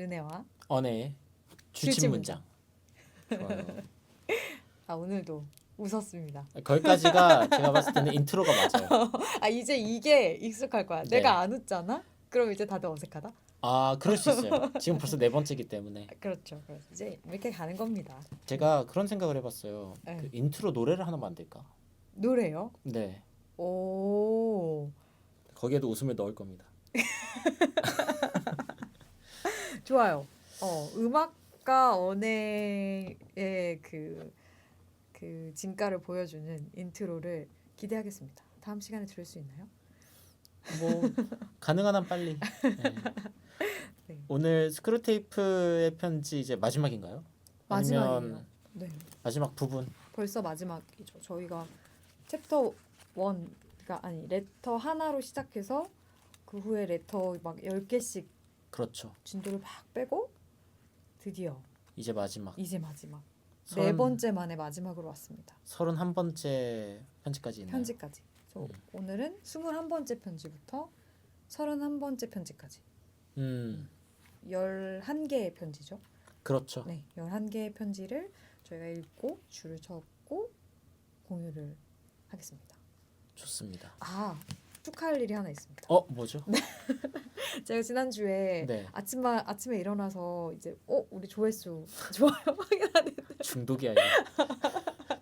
르네와 언어의 줄침 문장. 좋아요. 아 오늘도 웃었습니다. 거기까지가 제가 봤을 때는 인트로가 맞아요. 아 이제 이게 익숙할 거야. 네. 내가 안 웃잖아? 그럼 이제 다들 어색하다? 아, 그럴 수 있어요. 지금 벌써 네 번째이기 때문에. 아, 그렇죠. 그래서 이제 이렇게 가는 겁니다. 제가 그런 생각을 해봤어요. 네. 그 인트로 노래를 하나 만들까? 노래요? 네. 오 거기에도 웃음을 넣을 겁니다. 좋아요. 음악과 언어의 그 진가를 보여주는 인트로를 기대하겠습니다. 다음 시간에 들을 수 있나요? 뭐 가능한 한 빨리. 네. 네. 오늘 스크루테이프의 편지 이제 마지막인가요? 마지막이에요. 아니면 네. 마지막 부분? 벌써 마지막이죠. 저희가 챕터 1가 아니 레터 하나로 시작해서 그 후에 레터 막 10개씩 그렇죠. 진도를 막 빼고 드디어 이제 마지막. 이제 마지막 서른- 네 번째 만에 마지막으로 왔습니다. 31번째 편지까지 있나요? 편지까지. 그래서 오늘은 21번째 편지부터 31번째 편지까지 11개의 편지죠. 그렇죠. 네, 11개의 편지를 저희가 읽고 줄을 쳤고 공유를 하겠습니다. 좋습니다. 아, 축하할 일이 하나 있습니다. 뭐죠? 제가 지난주에 네. 아침에 일어나서 이제 우리 조회수 좋아요 확인하는 중독이 아니라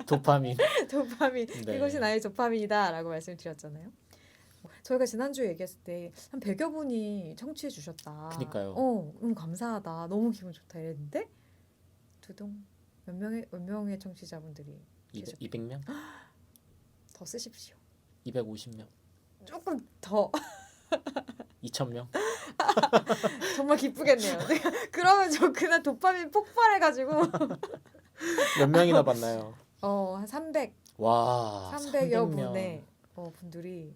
도파민. 도파민 네. 이것이 나의 도파민이다라고 말씀드렸잖아요. 저희가 지난주에 얘기했을 때 한 100여 분이 청취해 주셨다. 그니까요. 감사하다. 너무 기분 좋다 이랬는데 두둥 몇 명의 청취자분들이 200명? 더 쓰십시오. 250명? 조금 더 2,000명? 정말 기쁘겠네요. 그러면 저 그날 도파민 폭발해가지고 몇 명이나 봤나요? 한 300, 와, 300여 300명. 분의 분들이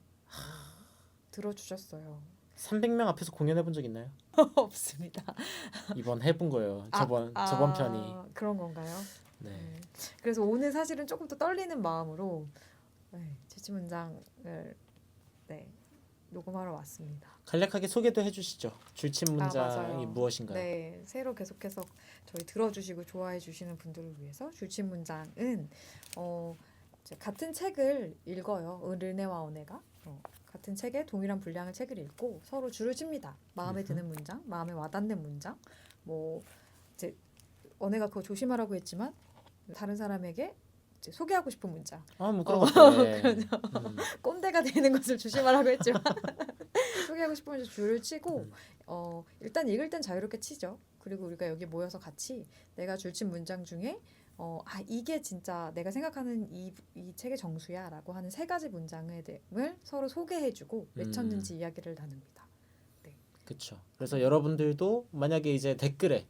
들어주셨어요. 300명 앞에서 공연해 본 적 있나요? 없습니다. 이번 해본 거예요. 저번 편이. 그런 건가요? 네. 그래서 오늘 사실은 조금 더 떨리는 마음으로 제치 문장을 녹음하러 왔습니다. 간략하게 소개도 해주시죠. 줄침 문장이 맞아요. 무엇인가요? 네, 새로 계속해서 저희 들어주시고 좋아해 주시는 분들을 위해서 줄침 문장은 이제 같은 책을 읽어요. 르네와 언해가 같은 책에 동일한 분량의 책을 읽고 서로 줄을 칩니다. 마음에 드는 문장, 마음에 와닿는 문장, 뭐 이제 언해가 그거 조심하라고 했지만 다른 사람에게 이제 소개하고 싶은 문장, 뭐 그런 것들. 꼰대가 되는 것을 조심하라고 했지만 소개하고 싶은 문장 줄을 치고 일단 읽을 땐 자유롭게 치죠. 그리고 우리가 여기 모여서 같이 내가 줄친 문장 중에 이게 진짜 내가 생각하는 이 책의 정수야라고 하는 세 가지 문장을 서로 소개해주고 왜 쳤는지 이야기를 나눕니다. 그렇죠. 그래서 여러분들도 만약에 이제 댓글에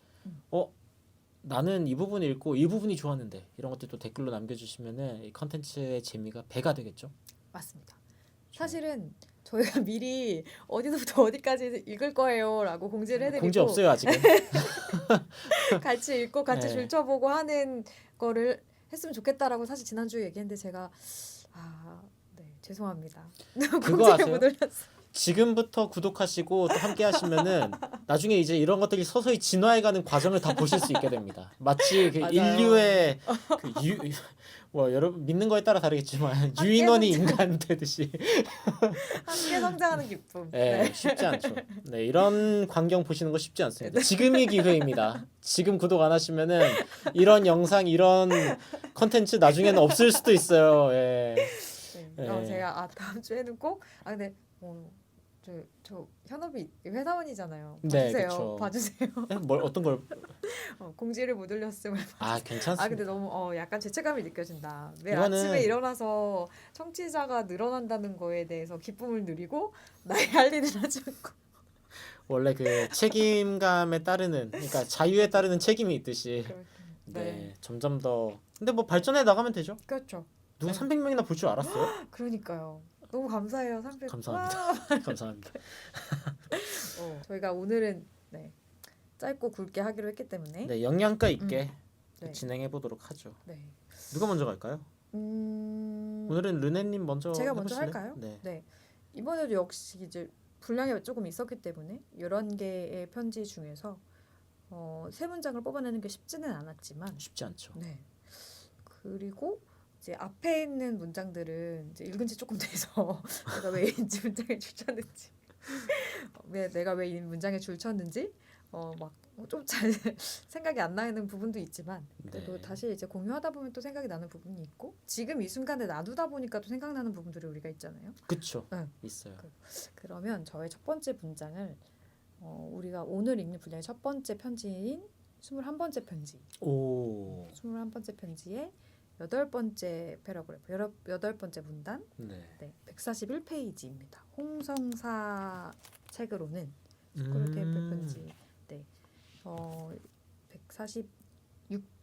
나는 이 부분 읽고 이 부분이 좋았는데 이런 것들도 댓글로 남겨주시면은 이 컨텐츠의 재미가 배가 되겠죠. 맞습니다. 사실은 저희가 미리 어디서부터 어디까지 읽을 거예요라고 공지를 해드리고 공지 없어요 아직은. 같이 읽고 같이 네. 줄쳐보고 하는 거를 했으면 좋겠다라고 사실 지난주에 얘기했는데 제가 죄송합니다. 그거 공지를 아세요? 못 올렸어요. 지금부터 구독하시고 또 함께 하시면은 나중에 이제 이런 것들이 서서히 진화해가는 과정을 다 보실 수 있게 됩니다. 마치 그 맞아요. 인류의 여러분 믿는 거에 따라 다르겠지만 유인원이 인간 되듯이 함께 성장하는 기쁨. 쉽지 않죠. 네, 이런 광경 보시는 거 쉽지 않습니다. 지금이 기회입니다. 지금 구독 안 하시면은 이런 영상 이런 컨텐츠 나중에는 없을 수도 있어요. 제가 다음 주에는 꼭 근데 저 현업이 회사원이잖아요. 봐주세요. 그쵸. 봐주세요. 어떤 걸? 공지를 못 올렸음을. 괜찮습니다. 근데 너무 약간 죄책감이 느껴진다. 왜 이거는- 아침에 일어나서 청취자가 늘어난다는 거에 대해서 기쁨을 누리고 나의 할 일을 하지 않고. 원래 그 책임감에 따르는 그러니까 자유에 따르는 책임이 있듯이 점점 더 근데 뭐 발전해 나가면 되죠. 그렇죠. 누가 300명이나 볼 줄 알았어요? 그러니까요. 너무 감사해요. 300. 감사합니다. 감사합니다. 저희가 오늘은 짧고 굵게 하기로 했기 때문에 네, 영양가 있게 진행해 보도록 하죠. 네. 누가 먼저 갈까요? 오늘은 르네님 먼저 제가 먼저 해보실래요? 할까요? 네. 이번에도 역시 이제 분량이 조금 있었기 때문에 11개의 편지 중에서 세 문장을 뽑아내는 게 쉽지는 않았지만 쉽지 않죠. 네. 그리고 이제 앞에 있는 문장들은 이제 읽은 지 조금 돼서 내가 왜 이 문장에 줄쳤는지 왜 내가 왜 이 문장에 줄쳤는지 막 좀 잘 생각이 안 나는 부분도 있지만 그래도 네. 다시 이제 공유하다 보면 또 생각이 나는 부분이 있고 지금 이 순간에 놔두다 보니까 또 생각나는 부분들이 우리가 있잖아요. 그쵸. 응. 있어요. 그러면 저의 첫 번째 문장을 우리가 오늘 읽는 분량의 첫 번째 편지인 21번째 편지. 오. 21번째 편지의 8번째 패러그래프, 8번째 문단, 네. 네, 141페이지입니다. 홍성사 책으로는 스크롤 테이블 편지, 네,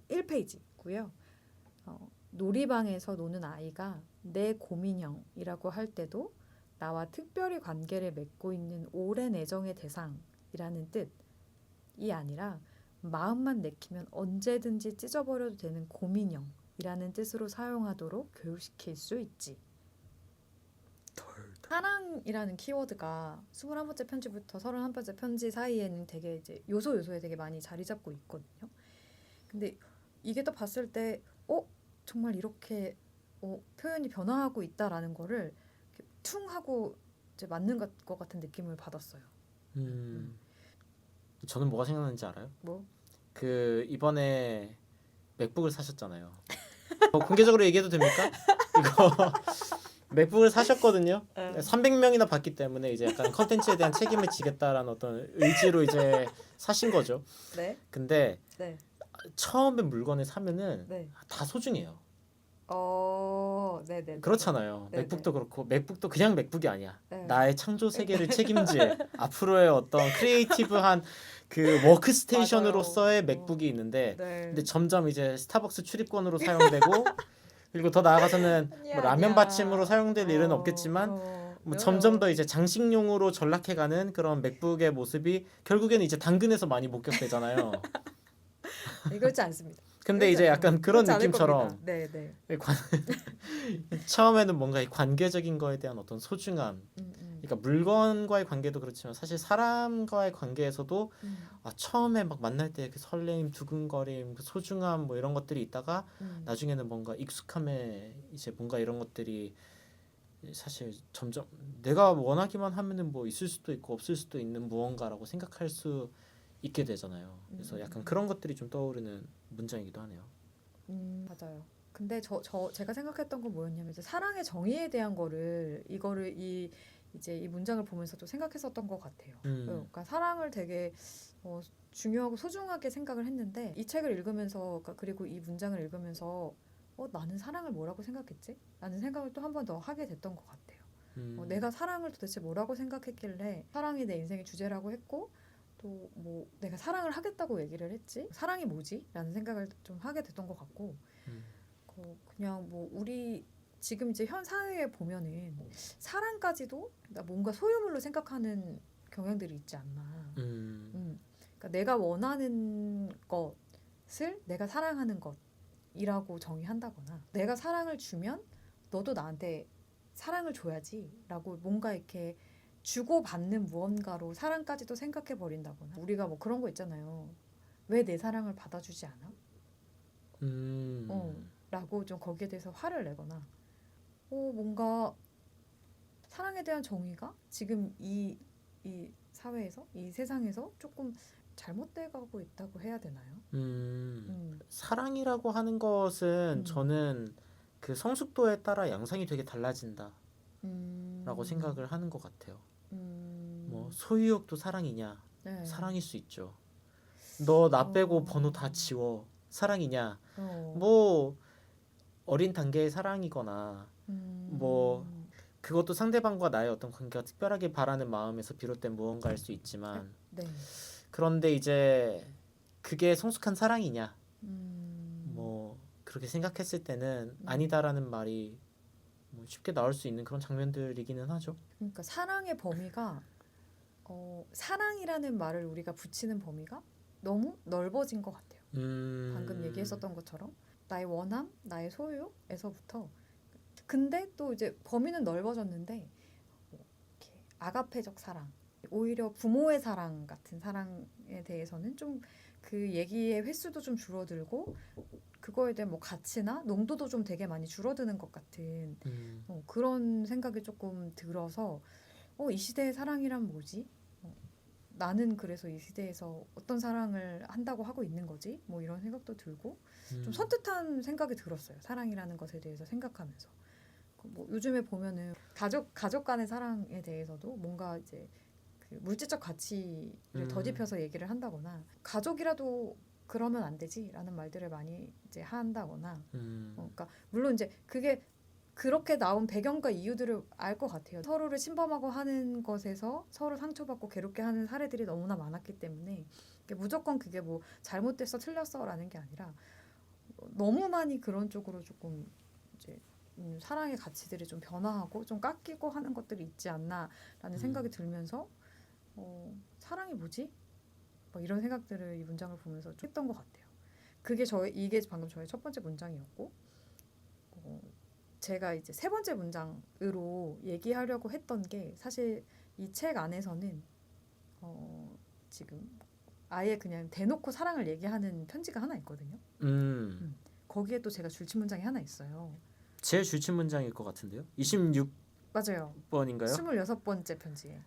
141페이지고요. 놀이방에서 노는 아이가 내 고민형이라고 할 때도 나와 특별히 관계를 맺고 있는 오랜 애정의 대상이라는 뜻이 아니라 마음만 내키면 언제든지 찢어버려도 되는 고민형이라는 뜻으로 사용하도록 교육시킬 수 있지. 사랑이라는 키워드가 21번째 편지부터 31번째 편지 사이에는 되게 이제 요소에 되게 많이 자리 잡고 있거든요. 근데 이게 또 봤을 때 정말 이렇게 표현이 변화하고 있다라는 거를 이렇게 퉁 하고 이제 맞는 것 같은 느낌을 받았어요. 저는 뭐가 생각나는지 알아요? 뭐? 그 이번에 맥북을 사셨잖아요. 공개적으로 얘기해도 됩니까? 이거 맥북을 사셨거든요. 300명이나 받기 때문에 이제 약간 컨텐츠에 대한 책임을 지겠다라는 어떤 의지로 이제 사신 거죠. 네. 근데 네. 처음에 물건을 사면은 네. 다 소중해요. 네네. 그렇잖아요. 네네. 맥북도 그렇고 맥북도 그냥 맥북이 아니야. 네. 나의 창조 세계를 책임질 앞으로의 어떤 크리에이티브한 그 워크스테이션으로서의 맞아요. 맥북이 있는데 네. 근데 점점 이제 스타벅스 출입권으로 사용되고 그리고 더 나아가서는 뭐 라면 아니야. 받침으로 사용될 일은 없겠지만 뭐 점점 더 이제 장식용으로 전락해가는 그런 맥북의 모습이 결국에는 이제 당근에서 많이 목격되잖아요. 그렇지 않습니다. 근데 이제 약간 그런 그렇지 않을 느낌처럼 겁니다. 네. 처음에는 뭔가 이 관계적인 거에 대한 어떤 소중함, 그러니까 물건과의 관계도 그렇지만 사실 사람과의 관계에서도 처음에 막 만날 때 그 설레임, 두근거림, 그 소중함 뭐 이런 것들이 있다가 나중에는 뭔가 익숙함에 이제 뭔가 이런 것들이 사실 점점 내가 원하기만 하면은 뭐 있을 수도 있고 없을 수도 있는 무언가라고 생각할 수 있게 되잖아요. 그래서 약간 그런 것들이 좀 떠오르는 문장이기도 하네요. 맞아요. 근데 제가 생각했던 건 뭐였냐면 이제 사랑의 정의에 대한 거를 이거를 이제 이 문장을 보면서도 생각했었던 것 같아요. 그러니까 사랑을 되게 중요하고 소중하게 생각을 했는데 이 책을 읽으면서 그리고 이 문장을 읽으면서 나는 사랑을 뭐라고 생각했지? 라는 생각을 또 한 번 더 하게 됐던 것 같아요. 내가 사랑을 도대체 뭐라고 생각했길래 사랑이 내 인생의 주제라고 했고 또 뭐 내가 사랑을 하겠다고 얘기를 했지? 사랑이 뭐지? 라는 생각을 좀 하게 됐던 것 같고 그냥 뭐 우리 지금 이제 현 사회에 보면은 사랑까지도 뭔가 소유물로 생각하는 경향들이 있지 않나. 그러니까 내가 원하는 것을 내가 사랑하는 것이라고 정의한다거나 내가 사랑을 주면 너도 나한테 사랑을 줘야지라고 뭔가 이렇게 주고받는 무언가로 사랑까지도 생각해 버린다거나 우리가 뭐 그런 거 있잖아요. 왜 내 사랑을 받아주지 않아? 라고 좀 거기에 대해서 화를 내거나 뭔가 사랑에 대한 정의가 지금 이 사회에서 이 세상에서 조금 잘못돼 가고 있다고 해야 되나요? 사랑이라고 하는 것은 저는 그 성숙도에 따라 양상이 되게 달라진다라고 생각을 하는 것 같아요. 뭐 소유욕도 사랑이냐? 네. 사랑일 수 있죠. 너 나 빼고 번호 다 지워. 사랑이냐? 뭐 어린 단계의 사랑이거나 뭐 그것도 상대방과 나의 어떤 관계가 특별하게 바라는 마음에서 비롯된 무언가일 수 있지만 네. 그런데 이제 그게 성숙한 사랑이냐? 뭐 그렇게 생각했을 때는 아니다라는 말이 뭐 쉽게 나올 수 있는 그런 장면들이기는 하죠. 그러니까 사랑의 범위가 사랑이라는 말을 우리가 붙이는 범위가 너무 넓어진 것 같아요. 방금 얘기했었던 것처럼 나의 원함, 나의 소유에서부터 근데 또 이제 범위는 넓어졌는데 이렇게 아가페적 사랑, 오히려 부모의 사랑 같은 사랑을 사랑에 대해서는 좀 그 얘기의 횟수도 좀 줄어들고 그거에 대한 뭐 가치나 농도도 좀 되게 많이 줄어드는 것 같은 그런 생각이 조금 들어서 이 시대의 사랑이란 뭐지? 나는 그래서 이 시대에서 어떤 사랑을 한다고 하고 있는 거지? 뭐 이런 생각도 들고 좀 선뜻한 생각이 들었어요. 사랑이라는 것에 대해서 생각하면서. 뭐 요즘에 보면은 가족 간의 사랑에 대해서도 뭔가 이제 그 물질적 가치를 더딥혀서 얘기를 한다거나 가족이라도 그러면 안 되지라는 말들을 많이 이제 한다거나 그러니까 물론 이제 그게 그렇게 나온 배경과 이유들을 알 것 같아요. 서로를 침범하고 하는 것에서 서로 상처받고 괴롭게 하는 사례들이 너무나 많았기 때문에 무조건 그게 뭐 잘못됐어 틀렸어라는 게 아니라 너무 많이 그런 쪽으로 조금 이제 사랑의 가치들이 좀 변화하고 좀 깎이고 하는 것들이 있지 않나라는 생각이 들면서 사랑이 뭐지? 뭐 이런 생각들을 이 문장을 보면서 좀 했던 것 같아요. 이게 방금 저의 첫 번째 문장이었고 제가 이제 세 번째 문장으로 얘기하려고 했던 게 사실 이 책 안에서는 지금 아예 그냥 대놓고 사랑을 얘기하는 편지가 하나 있거든요. 거기에 또 제가 줄친 문장이 하나 있어요. 제일 줄친 문장일 것 같은데요. 26번인가요? 맞아요. 26번째 편지에.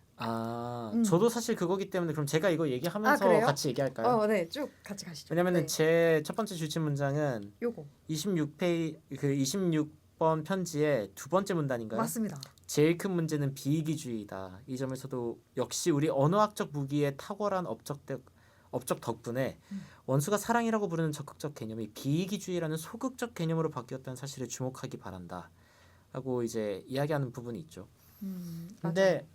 저도 사실 그거기 때문에 그럼 제가 이거 얘기하면서 그래요? 같이 얘기할까요? 네, 쭉 같이 가시죠. 왜냐면은 네. 제 첫 번째 줄친 문장은 요거 26번 편지의 두 번째 문단인가요? 맞습니다. 제일 큰 문제는 비이기주의다. 이 점에서도 역시 우리 언어학적 무기의 탁월한 업적 덕분에 원수가 사랑이라고 부르는 적극적 개념이 비이기주의라는 소극적 개념으로 바뀌었다는 사실에 주목하기 바란다. 라고 이제 이야기하는 부분이 있죠. 근데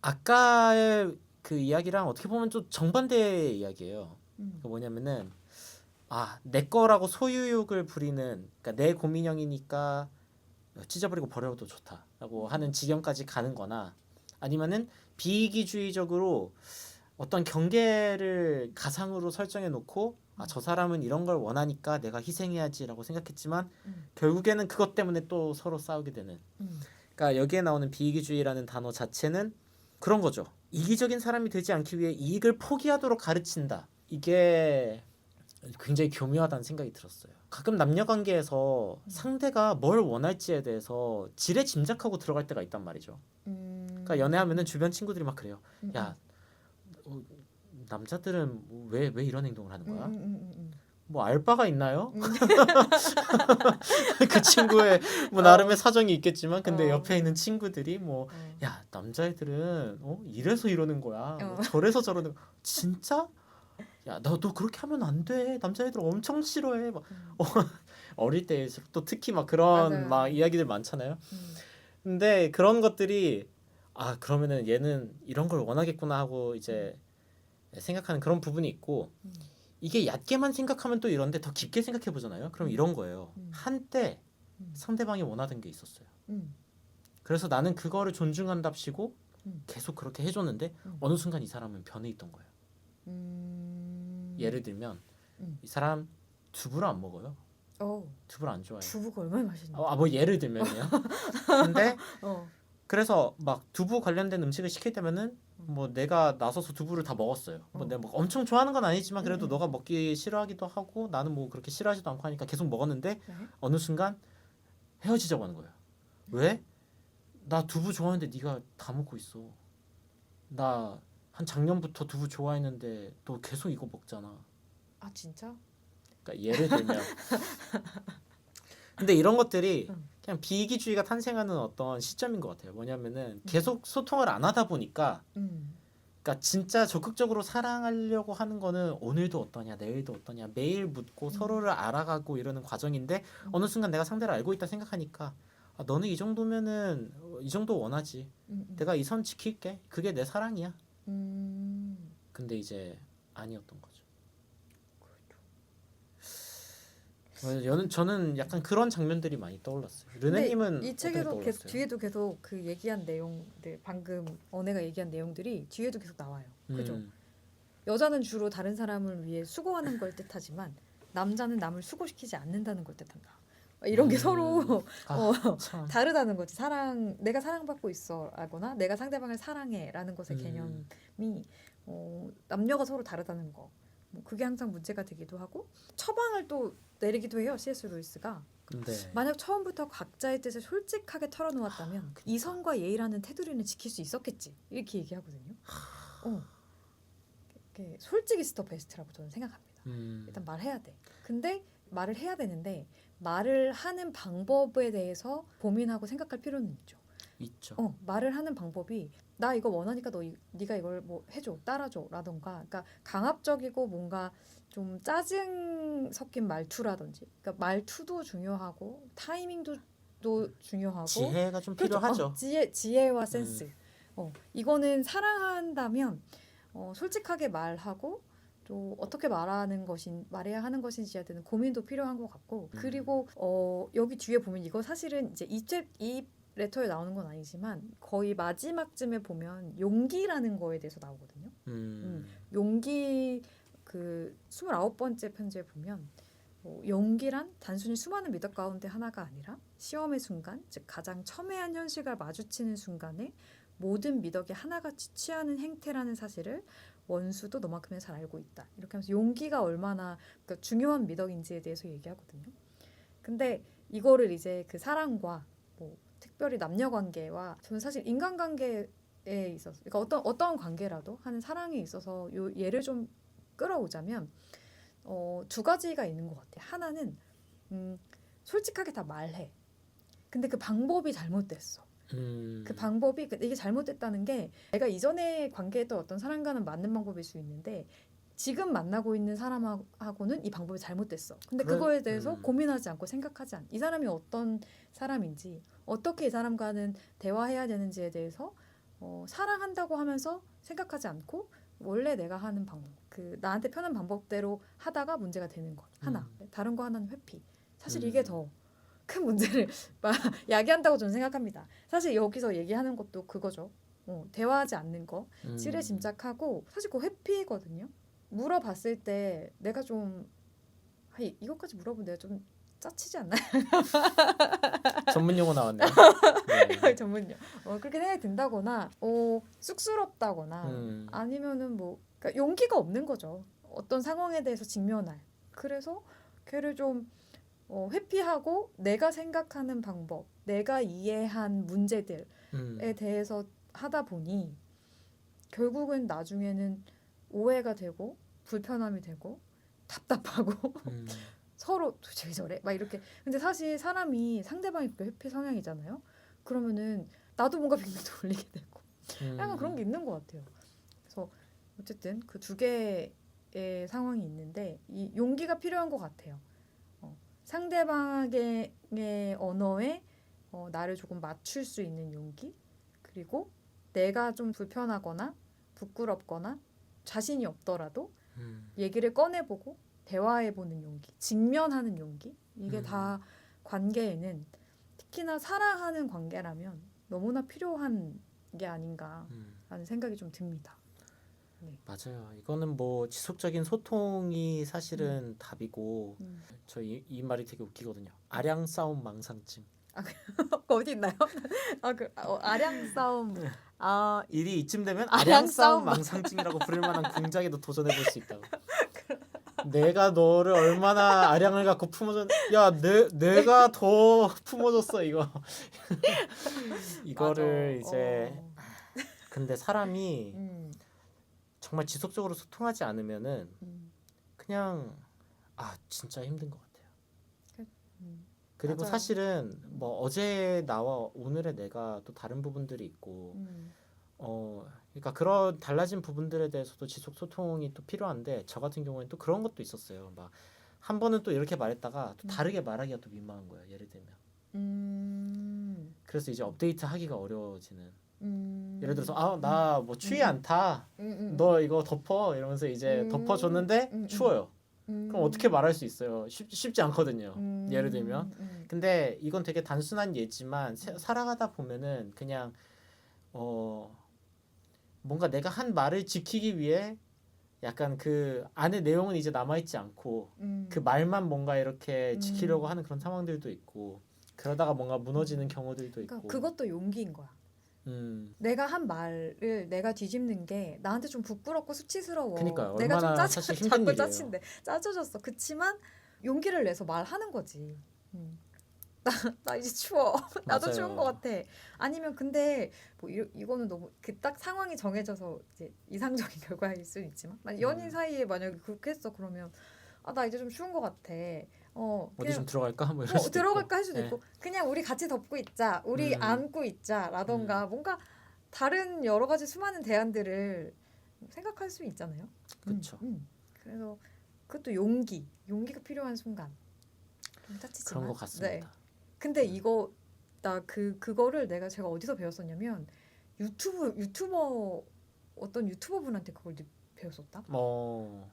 아까의 그 이야기랑 어떻게 보면 좀 정반대의 이야기예요. 그러니까 뭐냐면은 내 거라고 소유욕을 부리는, 그러니까 내 고민형이니까 찢어버리고 버려도 좋다라고 하는 지경까지 가는 거나 아니면은 비이기주의적으로 어떤 경계를 가상으로 설정해 놓고 저 사람은 이런 걸 원하니까 내가 희생해야지라고 생각했지만 결국에는 그것 때문에 또 서로 싸우게 되는. 그러니까 여기에 나오는 비이기주의라는 단어 자체는 그런 거죠. 이기적인 사람이 되지 않기 위해 이익을 포기하도록 가르친다. 이게 굉장히 교묘하다는 생각이 들었어요. 가끔 남녀 관계에서 상대가 뭘 원할지에 대해서 지레 짐작하고 들어갈 때가 있단 말이죠. 그러니까 연애하면은 주변 친구들이 막 그래요. 야, 남자들은 왜 이런 행동을 하는 거야? 뭐 알바가 있나요? 그 친구의 뭐 나름의 사정이 있겠지만 근데 옆에 있는 친구들이 뭐 야, 남자애들은 이래서 이러는 거야. 뭐 저래서 저러는 거야. 진짜? 야, 너 그렇게 하면 안 돼. 남자애들 엄청 싫어해. 막 어릴 때일수록 또 특히 막 그런 맞아요. 막 이야기들 많잖아요. 근데 그런 것들이 그러면은 얘는 이런 걸 원하겠구나 하고 이제 생각하는 그런 부분이 있고 이게 얕게만 생각하면 또 이런데 더 깊게 생각해 보잖아요. 그럼 이런 거예요. 한때 상대방이 원하던 게 있었어요. 그래서 나는 그거를 존중한답시고 계속 그렇게 해줬는데 어느 순간 이 사람은 변해 있던 거예요. 예를 들면 이 사람 두부를 안 먹어요. 두부를 안 좋아해요. 두부가 얼마나 맛있는데. 뭐 예를 들면요. 근데 그래서 막 두부 관련된 음식을 시킬 때면은 뭐 내가 나서서 두부를 다 먹었어요. 뭐 내가 뭐 엄청 좋아하는 건 아니지만 그래도 너가 먹기 싫어하기도 하고 나는 뭐 그렇게 싫어하지도 않고 하니까 계속 먹었는데 어느 순간 헤어지자고 하는 거예요. 왜? 나 두부 좋아하는데 네가 다 먹고 있어. 나 한 작년부터 두부 좋아했는데 너 계속 이거 먹잖아. 진짜? 그러니까 예를 들면 근데 이런 것들이 그냥 비이기주의가 탄생하는 어떤 시점인 것 같아요. 뭐냐면은 계속 소통을 안 하다 보니까 그러니까 진짜 적극적으로 사랑하려고 하는 거는 오늘도 어떠냐 내일도 어떠냐 매일 묻고 서로를 알아가고 이러는 과정인데 어느 순간 내가 상대를 알고 있다 생각하니까 너는 이 정도면은 이 정도 원하지. 내가 이 선 지킬게. 그게 내 사랑이야. 근데 이제 아니었던 거죠. 저는 약간 그런 장면들이 많이 떠올랐어요. 르네님은 이 어떻게 책에도 계속 떠올랐어요? 뒤에도 계속 그 얘기한 내용들 방금 언혜가 얘기한 내용들이 뒤에도 계속 나와요. 그죠? 여자는 주로 다른 사람을 위해 수고하는 걸 뜻하지만 남자는 남을 수고시키지 않는다는 걸 뜻한다. 이런 게 서로 다르다는 거지. 내가 사랑받고 있어라거나 내가 상대방을 사랑해라는 것의 개념이 남녀가 서로 다르다는 거. 뭐 그게 항상 문제가 되기도 하고 처방을 또 내리기도 해요. C.S. 루이스가. 근데 만약 처음부터 각자의 뜻을 솔직하게 털어놓았다면 이성과 예의라는 테두리는 지킬 수 있었겠지. 이렇게 얘기하거든요. 솔직히 스터 베스트라고 저는 생각합니다. 일단 말해야 돼. 근데 말을 해야 되는데 말을 하는 방법에 대해서 고민하고 생각할 필요는 있죠. 있죠. 말을 하는 방법이 나 이거 원하니까 네가 이걸 뭐 해줘, 따라줘라던가, 그러니까 강압적이고 뭔가 좀 짜증 섞인 말투라든지, 그러니까 말투도 중요하고 타이밍도 중요하고 지혜가 좀 그렇죠. 필요하죠. 지혜와 센스. 이거는 사랑한다면 솔직하게 말하고 또 어떻게 말해야 하는 것인지에 대한 고민도 필요한 것 같고 그리고 여기 뒤에 보면 이거 사실은 이제 이 레터에 나오는 건 아니지만 거의 마지막쯤에 보면 용기라는 거에 대해서 나오거든요. 용기 그 29번째 편지에 보면 용기란 단순히 수많은 미덕 가운데 하나가 아니라 시험의 순간, 즉 가장 첨예한 현실과 마주치는 순간에 모든 미덕이 하나같이 취하는 행태라는 사실을 원수도 너만큼이나 잘 알고 있다. 이렇게 하면서 용기가 얼마나 그러니까 중요한 미덕인지에 대해서 얘기하거든요. 근데 이거를 이제 그 사랑과 뭐 특별히 남녀 관계와 저는 사실 인간관계에 있어서 그러니까 어떤 관계라도 하는 사랑에 있어서 요 예를 좀 끌어오자면 두 가지가 있는 것 같아요. 하나는 솔직하게 다 말해. 근데 그 방법이 잘못됐어. 그 방법이 이게 잘못됐다는 게 내가 이전에 관계했던 어떤 사람과는 맞는 방법일 수 있는데 지금 만나고 있는 사람하고는 이 방법이 잘못됐어. 근데 그거에 대해서 고민하지 않고 생각하지 않. 이 사람이 어떤 사람인지 어떻게 이 사람과는 대화해야 되는지에 대해서 사랑한다고 하면서 생각하지 않고 원래 내가 하는 방법, 그 나한테 편한 방법대로 하다가 문제가 되는 것 하나. 다른 거 하나는 회피. 사실 이게 더 큰 문제를 야기한다고 저는 생각합니다. 사실 여기서 얘기하는 것도 그거죠. 대화하지 않는 거, 지레 짐작하고 사실 그 회피거든요. 물어봤을 때 내가 좀 이것까지 물어보면 내가 좀 짜치지 않나요? 전문 용어 나왔네요. 네. 전문요. 그렇게 생각이 든다거나, 쑥스럽다거나, 아니면은 뭐 그러니까 용기가 없는 거죠. 어떤 상황에 대해서 직면할. 그래서 걔를 좀 회피하고 내가 생각하는 방법, 내가 이해한 문제들에 대해서 하다 보니 결국은 나중에는 오해가 되고 불편함이 되고 답답하고 서로 도대체 왜 저래? 막 이렇게. 근데 사실 사람이 상대방이 회피 성향이잖아요. 그러면은 나도 뭔가 빙빙 돌리게 되고 약간 그런 게 있는 것 같아요. 그래서 어쨌든 그 두 개의 상황이 있는데 이 용기가 필요한 것 같아요. 상대방의 언어에 나를 조금 맞출 수 있는 용기, 그리고 내가 좀 불편하거나 부끄럽거나 자신이 없더라도 얘기를 꺼내보고 대화해보는 용기, 직면하는 용기, 이게 다 관계에는 특히나 사랑하는 관계라면 너무나 필요한 게 아닌가라는 생각이 좀 듭니다. 네. 맞아요. 이거는 뭐 지속적인 소통이 사실은 답이고 저 이 말이 되게 웃기거든요. 아량 싸움 망상증. 어디 있나요? 아량 싸움. 일이 이쯤 되면 아량 아량 싸움 싸움 망상증이라고 부를 만한 궁작에도 도전해 볼 수 있다고. 내가 너를 얼마나 아량을 갖고 품어줬. 야, 내가 더 품어줬어 이거. 이거를 맞아. 이제 근데 사람이 정말 지속적으로 소통하지 않으면은 그냥 진짜 힘든 것 같아요. 그리고 맞아요. 사실은 뭐 어제 나와 오늘의 내가 또 다른 부분들이 있고 그러니까 그런 달라진 부분들에 대해서도 지속 소통이 또 필요한데 저 같은 경우에는 또 그런 것도 있었어요. 막 한 번은 또 이렇게 말했다가 또 다르게 말하기가 또 민망한 거예요. 예를 들면. 그래서 이제 업데이트 하기가 어려워지는. 예를 들어서 나 뭐 추위 안 타. 너 이거 덮어 이러면서 이제 덮어줬는데 추워요. 그럼 어떻게 말할 수 있어요? 쉽지 않거든요. 예를 들면. 근데 이건 되게 단순한 예지만 살아가다 보면은 그냥 뭔가 내가 한 말을 지키기 위해 약간 그 안에 내용은 이제 남아있지 않고 그 말만 뭔가 이렇게 지키려고 하는 그런 상황들도 있고 그러다가 뭔가 무너지는 경우들도 있고. 그러니까 그것도 용기인 거야. 내가 한 말을 내가 뒤집는 게 나한테 좀 부끄럽고 수치스러워. 그러니까요. 내가 좀 얼마나 사실 힘든 자꾸 일이에요. 짜친데 짜쳐졌어. 그치만 용기를 내서 말하는 거지. 나 이제 추워. 나도 맞아요. 추운 것 같아. 아니면 근데 뭐 이거는 너무 그 딱 상황이 정해져서 이제 이상적인 결과일 수는 있지만 연인 사이에 만약에 그렇게 했어 그러면 나 이제 좀 추운 것 같아. 어디 그냥 좀 들어갈까? 뭐 이럴 수도 들어갈까 있고. 할 수도 예. 있고 그냥 우리 같이 덮고 있자. 우리 안고 있자라던가 뭔가 다른 여러 가지 수많은 대안들을 생각할 수 있잖아요. 그쵸. 그래서 그것도 용기가 필요한 순간. 좀 짜치지만. 그런 것 같습니다. 네. 근데 이거 나 그거를 제가 어디서 배웠었냐면 유튜버 어떤 유튜버 분한테 그걸 배웠었다. 또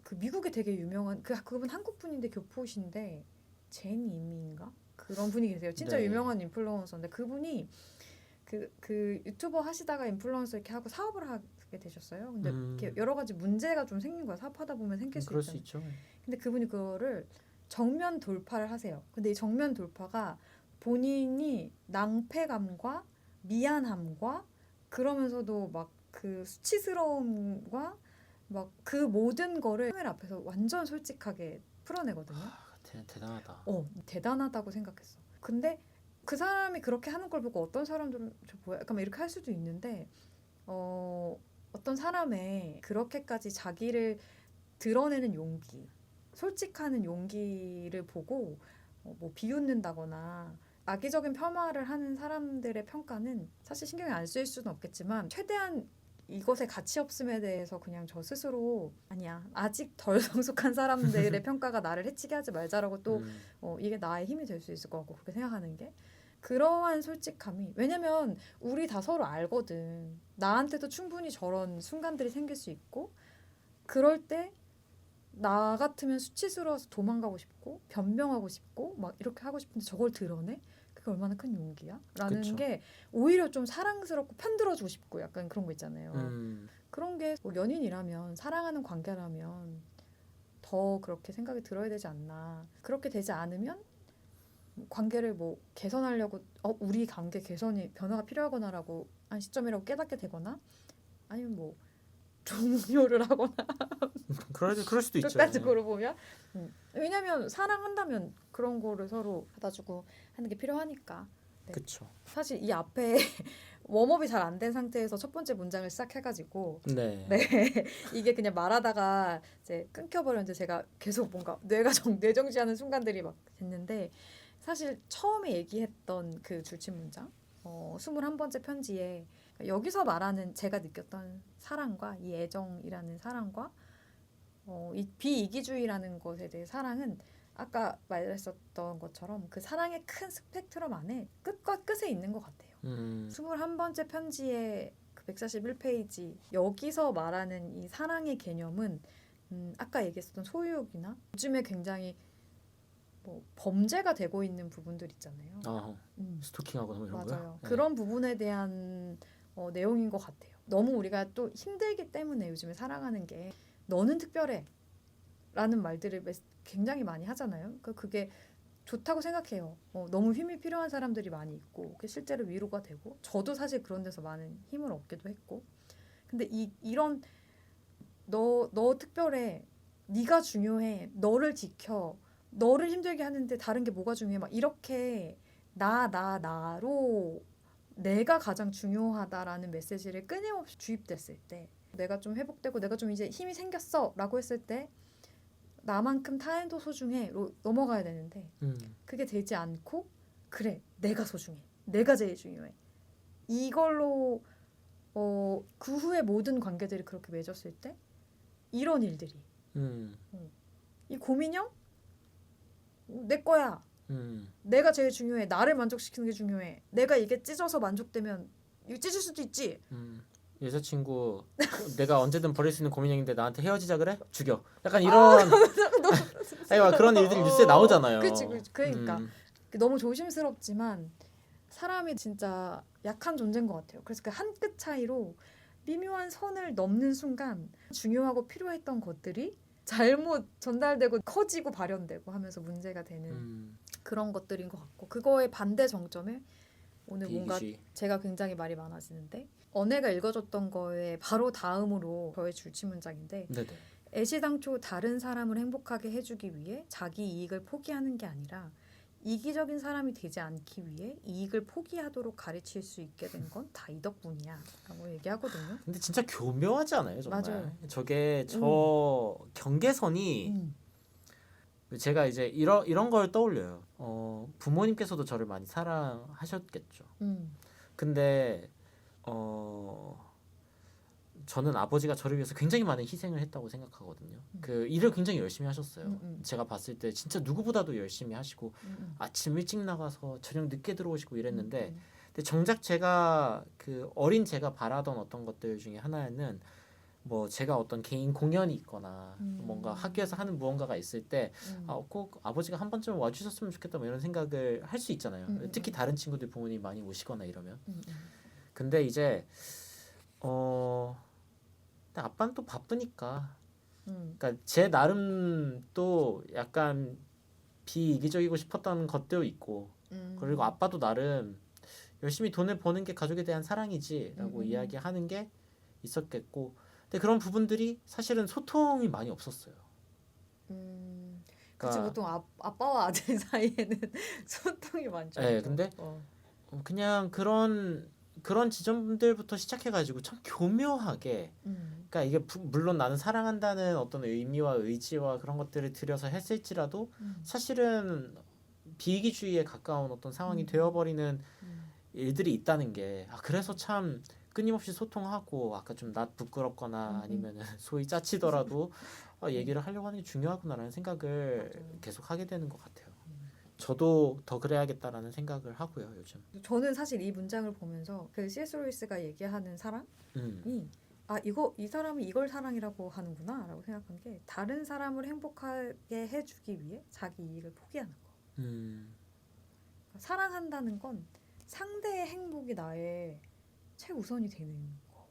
그 미국에 되게 유명한 그분 한국 분인데 교포신데 제니미인가 그런 분이 계세요. 진짜 네. 유명한 인플루언서인데 그분이 그 유튜버 하시다가 인플루언서 이렇게 하고 사업을 하게 되셨어요. 근데 이렇게 여러 가지 문제가 좀 생긴 거야. 사업하다 보면 생길 수 그럴 수 있잖아요. 있죠. 근데 그분이 그거를 정면 돌파를 하세요. 근데 이 정면 돌파가 본인이 낭패감과 미안함과 그러면서도 막 그 수치스러움과 막 그 모든 거를 카메라 앞에서 완전 솔직하게 풀어내거든요. 대단하다. 대단하다고 생각했어. 근데 그 사람이 그렇게 하는 걸 보고 어떤 사람들은 저 뭐야 약간 이렇게 할 수도 있는데 어떤 사람의 그렇게까지 자기를 드러내는 용기 솔직하는 용기를 보고 뭐 비웃는다거나 악의적인 폄하를 하는 사람들의 평가는 사실 신경이 안 쓰일 수는 없겠지만 최대한 이것에 가치 없음에 대해서 그냥 저 스스로 아니야 아직 덜 성숙한 사람들의 평가가 나를 해치게 하지 말자라고 또 이게 나의 힘이 될 수 있을 것 같고 그렇게 생각하는 게 그러한 솔직함이 왜냐면 우리 다 서로 알거든 나한테도 충분히 저런 순간들이 생길 수 있고 그럴 때 나 같으면 수치스러워서 도망가고 싶고 변명하고 싶고 막 이렇게 하고 싶은데 저걸 드러내? 그게 얼마나 큰 용기야? 라는 그쵸. 게 오히려 좀 사랑스럽고 편들어주고 싶고 약간 그런 거 있잖아요. 그런 게 뭐 연인이라면 사랑하는 관계라면 더 그렇게 생각이 들어야 되지 않나. 그렇게 되지 않으면 관계를 뭐 개선하려고 우리 관계 개선이 변화가 필요하거나라고 한 시점이라고 깨닫게 되거나 아니면 뭐 종료를 하거나 그럴 수도 있죠. 끝까지로 보면 왜냐면 사랑한다면 그런 거를 서로 받아주고 하는 게 필요하니까 네. 그렇죠. 사실 이 앞에 웜업이 잘 안 된 상태에서 첫 번째 문장을 시작해가지고 네. 이게 그냥 말하다가 이제 끊겨버렸는데 제가 계속 뭔가 뇌정지하는 순간들이 막 됐는데 사실 처음에 얘기했던 그 줄침 문장 21번째 편지에 여기서 말하는 제가 느꼈던 사랑과 이 애정이라는 사랑과 이 비이기주의라는 것에 대해 사랑은 아까 말했었던 것처럼 그 사랑의 큰 스펙트럼 안에 끝과 끝에 있는 것 같아요. 21번째 편지의 그 141페이지 여기서 말하는 이 사랑의 개념은 아까 얘기했었던 소유욕이나 요즘에 굉장히 뭐 범죄가 되고 있는 부분들 있잖아요. 스토킹하고 뭐 이런 맞아요. 거요? 네. 그런 부분에 대한 내용인 것 같아요. 너무 우리가 또 힘들기 때문에 요즘에 사랑하는 게 너는 특별해 라는 말들을 굉장히 많이 하잖아요. 그게 좋다고 생각해요. 너무 힘이 필요한 사람들이 많이 있고 그게 실제로 위로가 되고 저도 사실 그런 데서 많은 힘을 얻기도 했고 근데 이런 너 특별해 네가 중요해 너를 지켜 너를 힘들게 하는데 다른 게 뭐가 중요해 막 이렇게 나로 내가 가장 중요하다라는 메시지를 끊임없이 주입됐을 때 내가 좀 회복되고 내가 좀 이제 힘이 생겼어 라고 했을 때 나만큼 타인도 소중해로 넘어가야 되는데 그게 되지 않고 그래 내가 소중해 내가 제일 중요해 이걸로 그 후에 모든 관계들이 그렇게 맺었을 때 이런 일들이 이 고민형 내 거야 내가 제일 중요해 나를 만족시키는 게 중요해 내가 이게 찢어서 만족되면 이거 찢을 수도 있지 여자친구 내가 언제든 버릴 수 있는 고민형인데 나한테 헤어지자 그래? 죽여. 약간 이런 아니 그런 일들이 뉴스에 나오잖아요. 그렇지. 그러니까 너무 조심스럽지만 사람이 진짜 약한 존재인 것 같아요. 그래서 그 한 끗 차이로 미묘한 선을 넘는 순간 중요하고 필요했던 것들이 잘못 전달되고 커지고 발현되고 하면서 문제가 되는 그런 것들인 것 같고 그거의 반대 정점에 오늘 뭔가 비기주의. 제가 굉장히 말이 많아지는데 언혜가 읽어줬던 거에 바로 다음으로 저의 줄치 문장인데 네네. 애시당초 다른 사람을 행복하게 해주기 위해 자기 이익을 포기하는 게 아니라 이기적인 사람이 되지 않기 위해 이익을 포기하도록 가르칠 수 있게 된 건 다 이 덕분이야 라고 얘기하거든요. 근데 진짜 교묘하지 않아요, 정말? 맞아요. 저게 저 경계선이 제가 이제 이런 걸 떠올려요. 부모님께서도 저를 많이 사랑하셨겠죠. 근데 저는 아버지가 저를 위해서 굉장히 많은 희생을 했다고 생각하거든요. 그 일을 굉장히 열심히 하셨어요. 제가 봤을 때 진짜 누구보다도 열심히 하시고 아침 일찍 나가서 저녁 늦게 들어오시고 이랬는데 근데 정작 제가 그 어린 제가 바라던 어떤 것들 중에 하나는 뭐 제가 어떤 개인 공연이 있거나 뭔가 학교에서 하는 무언가가 있을 때 꼭 아버지가 한 번쯤 와주셨으면 좋겠다 뭐 이런 생각을 할 수 있잖아요. 특히 다른 친구들 부모님이 많이 오시거나 이러면. 근데 이제 근데 아빠는 또 바쁘니까 그러니까 제 나름 또 약간 비이기적이고 싶었던 것도 있고 그리고 아빠도 나름 열심히 돈을 버는 게 가족에 대한 사랑이지라고 이야기하는 게 있었겠고 근데 그런 부분들이 사실은 소통이 많이 없었어요. 그치 그러니까 보통 아빠와 아들 사이에는 소통이 많죠. 네, 그죠? 근데 그냥 그런 지점들부터 시작해가지고 참 교묘하게 그러니까 이게 물론 나는 사랑한다는 어떤 의미와 의지와 그런 것들을 들여서 했을지라도 사실은 비이기주의에 가까운 어떤 상황이 되어버리는 일들이 있다는 게 그래서 참 끊임없이 소통하고 아까 좀 낯 부끄럽거나 아니면은 소위 짜치더라도 얘기를 하려고 하는 게 중요하구나라는 생각을 맞아요. 계속 하게 되는 것 같아요. 저도 더 그래야겠다라는 생각을 하고요 요즘. 저는 사실 이 문장을 보면서 그 C.S. 루이스가 얘기하는 사랑이 이 사람이 이걸 사랑이라고 하는구나라고 생각한 게 다른 사람을 행복하게 해주기 위해 자기 이익을 포기하는 거. 그러니까 사랑한다는 건 상대의 행복이 나의 최우선이 되는 거.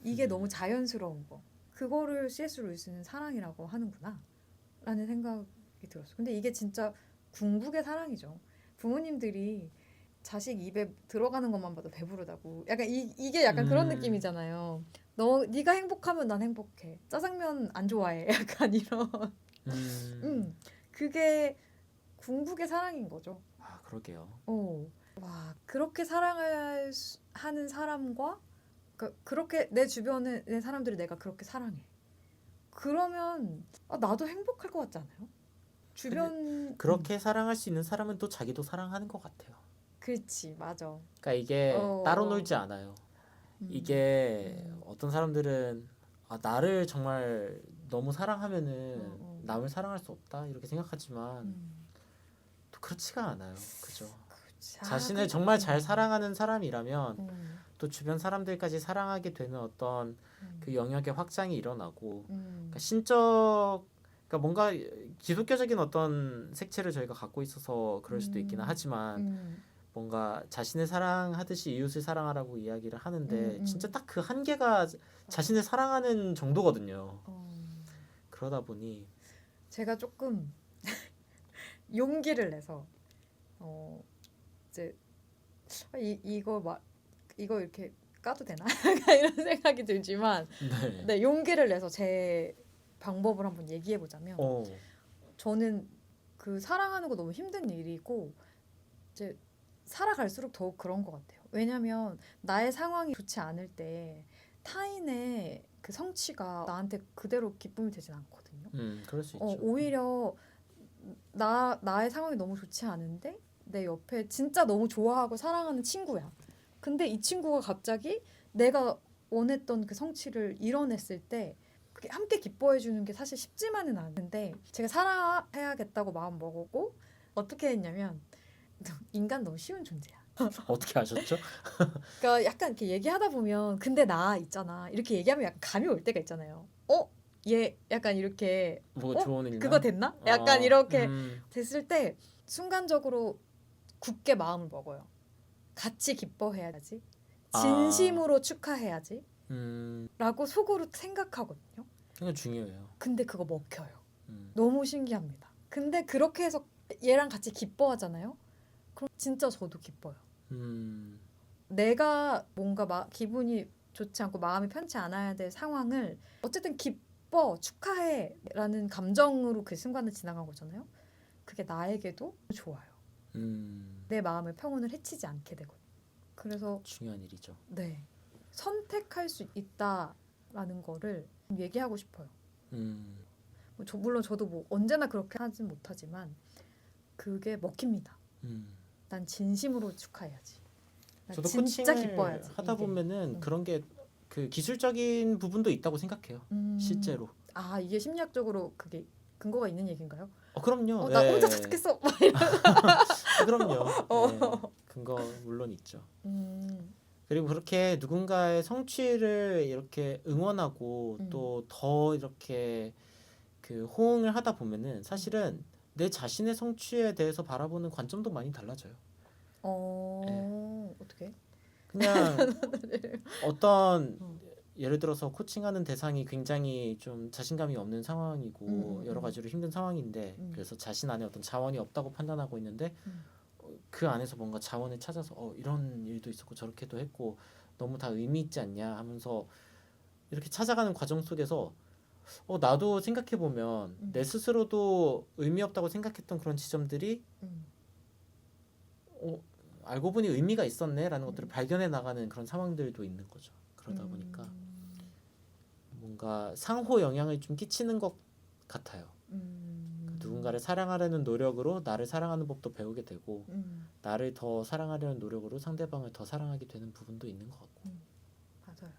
이게 너무 자연스러운 거. 그거를 C.S. 루이스는 사랑이라고 하는구나 라는 생각이 들었어요. 근데 이게 진짜 궁극의 사랑이죠. 부모님들이 자식 입에 들어가는 것만 봐도 배부르다고. 약간 이게 약간 그런 느낌이잖아요. 네가 행복하면 난 행복해. 짜장면 안 좋아해. 약간 이런. 그게 궁극의 사랑인 거죠. 아 그러게요. 와 그렇게 하는 사람과 그렇게 내 주변의 내 사람들을 내가 그렇게 사랑해. 그러면 나도 행복할 것 같지 않아요? 주변 그렇게 사랑할 수 있는 사람은 또 자기도 사랑하는 것 같아요. 그렇지 맞아. 그러니까 이게 따로 놀지 않아요. 이게 어떤 사람들은 나를 정말 너무 사랑하면은 남을 사랑할 수 없다 이렇게 생각하지만 또 그렇지가 않아요. 그죠? 자신을 정말 잘 사랑하는 사람이라면 또 주변 사람들까지 사랑하게 되는 어떤 그 영역의 확장이 일어나고 그러니까 그러니까 뭔가 기독교적인 어떤 색채를 저희가 갖고 있어서 그럴 수도 있기는 하지만 뭔가 자신을 사랑하듯이 이웃을 사랑하라고 이야기를 하는데 진짜 딱 그 한계가 자신을 사랑하는 정도거든요. 그러다 보니 제가 조금 용기를 내서 이제 이거 이렇게 까도 되나? 이런 생각이 들지만 네, 용기를 내서 제 방법을 한번 얘기해 보자면 저는 그 사랑하는 거 너무 힘든 일이고 이제 살아갈수록 더욱 그런 것 같아요. 왜냐면 나의 상황이 좋지 않을 때 타인의 그 성취가 나한테 그대로 기쁨이 되진 않거든요. 그럴 수 있죠. 오히려 나의 상황이 너무 좋지 않은데 내 옆에 진짜 너무 좋아하고 사랑하는 친구야. 근데 이 친구가 갑자기 내가 원했던 그 성취를 이뤄냈을 때 그게 함께 기뻐해 주는 게 사실 쉽지만은 않은데 제가 사랑해야겠다고 마음 먹었고 어떻게 했냐면 인간 너무 쉬운 존재야. 어떻게 아셨죠? 그러니까 약간 이렇게 얘기하다 보면 근데 나 있잖아 이렇게 얘기하면 약간 감이 올 때가 있잖아요. 얘 약간 이렇게 뭐 좋은 일이나 그거 됐나? 약간 이렇게 됐을 때 순간적으로 굳게 마음을 먹어요. 같이 기뻐해야지. 진심으로 축하해야지. 라고 속으로 생각하거든요. 이거 중요해요. 근데 그거 먹혀요. 너무 신기합니다. 근데 그렇게 해서 얘랑 같이 기뻐하잖아요. 그럼 진짜 저도 기뻐요. 음, 내가 뭔가 기분이 좋지 않고 마음이 편치 않아야 될 상황을 어쨌든 기뻐 축하해라는 감정으로 그 순간을 지나간 거잖아요. 그게 나에게도 좋아요. 내 마음의 평온을 해치지 않게 되거든요. 그래서 중요한 일이죠. 네, 선택할 수 있다라는 거를 얘기하고 싶어요. 물론 저도 뭐 언제나 그렇게 하진 못하지만 그게 먹힙니다. 난 진심으로 축하해야지. 난 저도 진짜 코칭을 기뻐야지. 하다 이게. 보면은 그런 게 그 기술적인 부분도 있다고 생각해요. 실제로. 아 이게 심리학적으로 그게 근거가 있는 얘기인가요? 그럼요. 나 예. 혼자 착각했어. 그럼요. 어. 예. 근거 물론 있죠. 음, 그리고 그렇게 누군가의 성취를 이렇게 응원하고 또 더 이렇게 그 호응을 하다 보면은 사실은 내 자신의 성취에 대해서 바라보는 관점도 많이 달라져요. 어떻게? 그냥 어떤 어. 예를 들어서 코칭하는 대상이 굉장히 좀 자신감이 없는 상황이고 여러 가지로 힘든 상황인데 그래서 자신 안에 어떤 자원이 없다고 판단하고 있는데 그 안에서 뭔가 자원을 찾아서 이런 일도 있었고 저렇게도 했고 너무 다 의미 있지 않냐 하면서 이렇게 찾아가는 과정 속에서 나도 생각해 보면 내 스스로도 의미 없다고 생각했던 그런 지점들이 알고 보니 의미가 있었네라는 것들을 발견해 나가는 그런 상황들도 있는 거죠. 그러다 보니까 뭔가 상호 영향을 좀 끼치는 것 같아요. 누군가를 사랑하려는 노력으로 나를 사랑하는 법도 배우게 되고 나를 더 사랑하려는 노력으로 상대방을 더 사랑하게 되는 부분도 있는 것 같고 맞아요.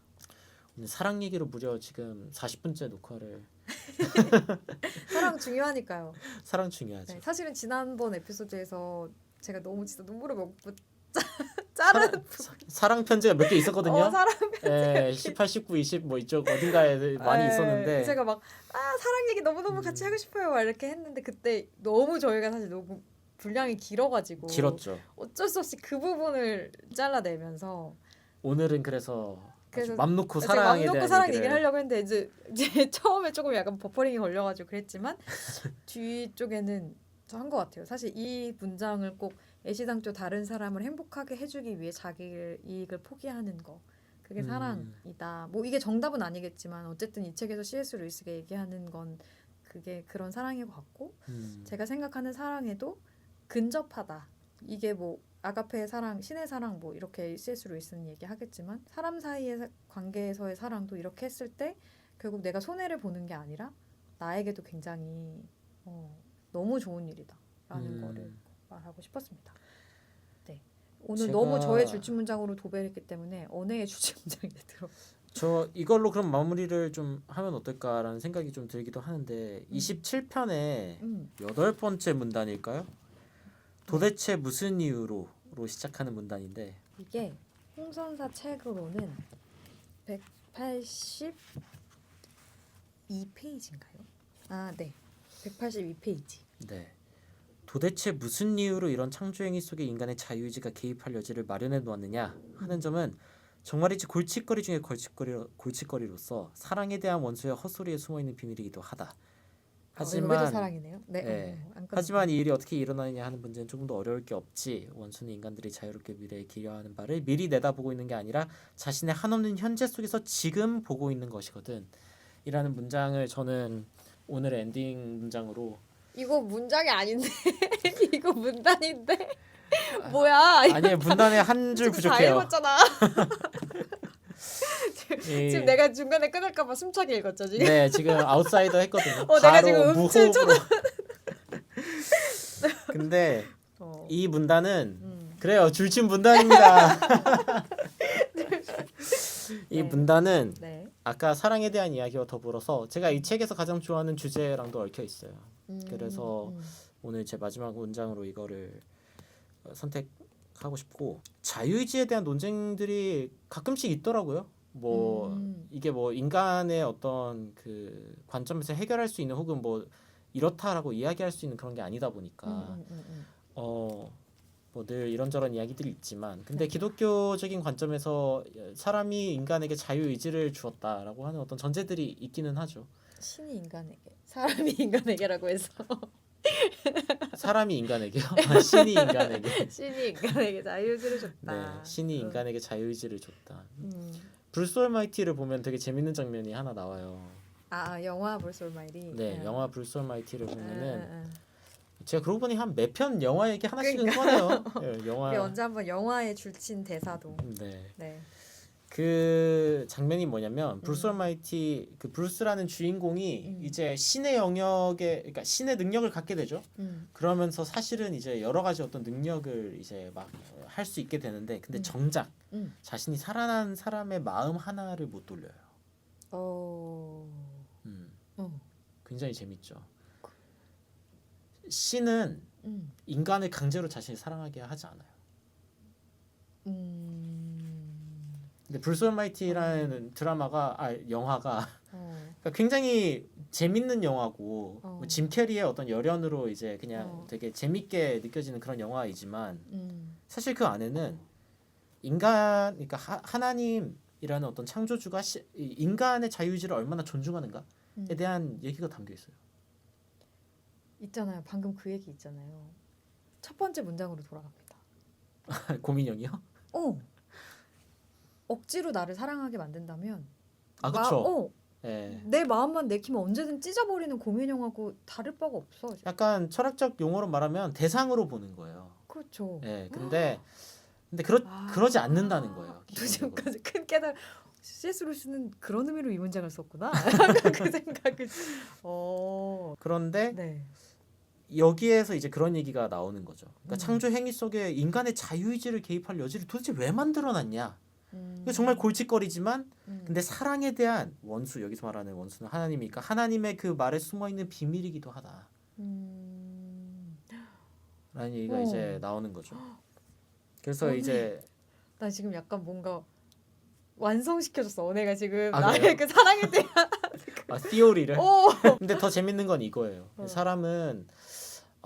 오늘 사랑 얘기로 무려 지금 40분째 녹화를 사랑 중요하니까요. 사랑 중요하죠. 네, 사실은 지난번 에피소드에서 제가 너무 진짜 눈물을 먹고 자른 사랑 편지가 몇 개 있었거든요. 사랑 예, 18, 19, 20 뭐 이쪽 어딘가에 많이 있었는데 제가 막 사랑 얘기 너무너무 같이 하고 싶어요 막 이렇게 했는데 그때 너무 저희가 사실 너무 분량이 길어가지고 길었죠. 어쩔 수 없이 그 부분을 잘라내면서 오늘은 그래서 그래서 맘 놓고 제가 사랑에 맘 놓고 대한 사랑 얘기를 얘기를 하려고 했는데 이제 처음에 조금 약간 버퍼링이 걸려가지고 그랬지만 뒤쪽에는 저 한 것 같아요. 사실 이 문장을 꼭 애시당초 다른 사람을 행복하게 해주기 위해 자기 이익을 포기하는 거 그게 사랑이다. 뭐 이게 정답은 아니겠지만 어쨌든 이 책에서 C.S. 루이스가 얘기하는 건 그게 그런 사랑인 것 같고 제가 생각하는 사랑에도 근접하다. 이게 뭐 아가페의 사랑, 신의 사랑 뭐 이렇게 C.S. 루이스는 얘기하겠지만 사람 사이의 관계에서의 사랑도 이렇게 했을 때 결국 내가 손해를 보는 게 아니라 나에게도 굉장히 너무 좋은 일이다라는 거를 말하고 싶었습니다. 네, 오늘 너무 저의 줄임문장으로 도배했기 때문에 언어의 줄임문장이 들어. 저 이걸로 그럼 마무리를 좀 하면 어떨까라는 생각이 좀 들기도 하는데 27편의 8번째 문단일까요? 도대체 무슨 이유로 시작하는 문단인데 이게 홍선사 책으로는 182페이지인가요? 네. 182페이지. 네. 도대체 무슨 이유로 이런 창조행위 속에 인간의 자유의지가 개입할 여지를 마련해 놓았느냐 하는 점은 정말이지 골칫거리 중에 골칫거리로서 사랑에 대한 원수의 헛소리에 숨어있는 비밀이기도 하다. 하지만 사랑이네요. 네. 하지만 이 일이 어떻게 일어나느냐 하는 문제는 조금 더 어려울 게 없지. 원수는 인간들이 자유롭게 미래에 기여하는 바를 미리 내다보고 있는 게 아니라 자신의 한없는 현재 속에서 지금 보고 있는 것이거든. 이라는 문장을 저는 오늘의 엔딩 문장으로 이거 문장이 아닌데 이거 문단인데 뭐야? 아니에요. 문단에 한 줄 부족해요. 다 읽었잖아. 지금 내가 중간에 끊을까봐 숨차게 읽었죠 지금. 네, 지금 아웃사이더 했거든요. 내가 지금 음칠 쳐도. 근데 이 문단은 그래요. 줄친 문단입니다. 이 문단은 아까 사랑에 대한 이야기와 더불어서 제가 이 책에서 가장 좋아하는 주제랑도 얽혀 있어요. 그래서 오늘 제 마지막 문장으로 이거를 선택하고 싶고 자유의지에 대한 논쟁들이 가끔씩 있더라고요. 뭐 이게 뭐 인간의 어떤 그 관점에서 해결할 수 있는 혹은 뭐 이렇다라고 이야기할 수 있는 그런 게 아니다 보니까 뭐 늘 이런저런 이야기들이 있지만 근데 기독교적인 관점에서 사람이 인간에게 자유의지를 주었다라고 하는 어떤 전제들이 있기는 하죠. 신이 인간에게 사람이 인간에게라고 해서 사람이 인간에게요? 신이 인간에게. 신이 인간에게 자유의지를 네, 줬다. 신이 인간에게 자유의지를 줬다. 음. 브루스 올마이티를 보면 되게 재밌는 장면이 하나 나와요. 아 영화 브루스 올마이티. 네, 영화 브루스 올마이티를 보면은 응. 제가 그러고 보니 한 매편 영화 얘기 하나씩은 그러니까. 꺼내요. 네, 영화. 우리 언제 한번 영화에 줄친 대사도. 네. 네. 그 장면이 뭐냐면 브루스 올마이티 그 브루스라는 주인공이 이제 신의 영역에 그러니까 신의 능력을 갖게 되죠. 그러면서 사실은 이제 여러 가지 어떤 능력을 이제 막 할 수 있게 되는데 근데 정작 자신이 살아난 사람의 마음 하나를 못 돌려요. 어. 굉장히 재밌죠. 신은 인간을 강제로 자신이 사랑하게 하지 않아요. 근데 브루스 올마이티라는 드라마가 영화가 그러니까 굉장히 재밌는 영화고 뭐 짐 캐리의 어떤 열연으로 이제 그냥 되게 재밌게 느껴지는 그런 영화이지만 사실 그 안에는 인간 그러니까 하나님이라는 어떤 창조주가 인간의 자유의지를 얼마나 존중하는가에 대한 얘기가 담겨 있어요. 있잖아요. 방금 그 얘기 있잖아요. 첫 번째 문장으로 돌아갑니다. 고민형이요? 억지로 나를 사랑하게 만든다면 아 그렇죠. 예. 내 마음만 내키면 언제든 찢어버리는 고민형하고 다를 바가 없어. 약간 철학적 용어로 말하면 대상으로 보는 거예요. 그렇죠. 예. 근데 그러지 않는다는 거예요. 지금까지 큰 깨달. C.S. 루이스는 그런 의미로 이 문장을 썼구나. 그 생각을. 그런데 네. 여기에서 이제 그런 얘기가 나오는 거죠. 그러니까 창조 행위 속에 인간의 자유의지를 개입할 여지를 도대체 왜 만들어놨냐? 이거 정말 골칫거리지만 근데 사랑에 대한 원수 여기서 말하는 원수는 하나님이니까 하나님의 그 말에 숨어 있는 비밀이기도 하다. 라는 얘기가 이제 나오는 거죠. 그래서 이제 나 지금 약간 뭔가 완성시켜줬어. 내가 지금 아, 나의 그래요? 그 사랑에 대한 티오리를. 근데 더 재밌는 건 이거예요. 사람은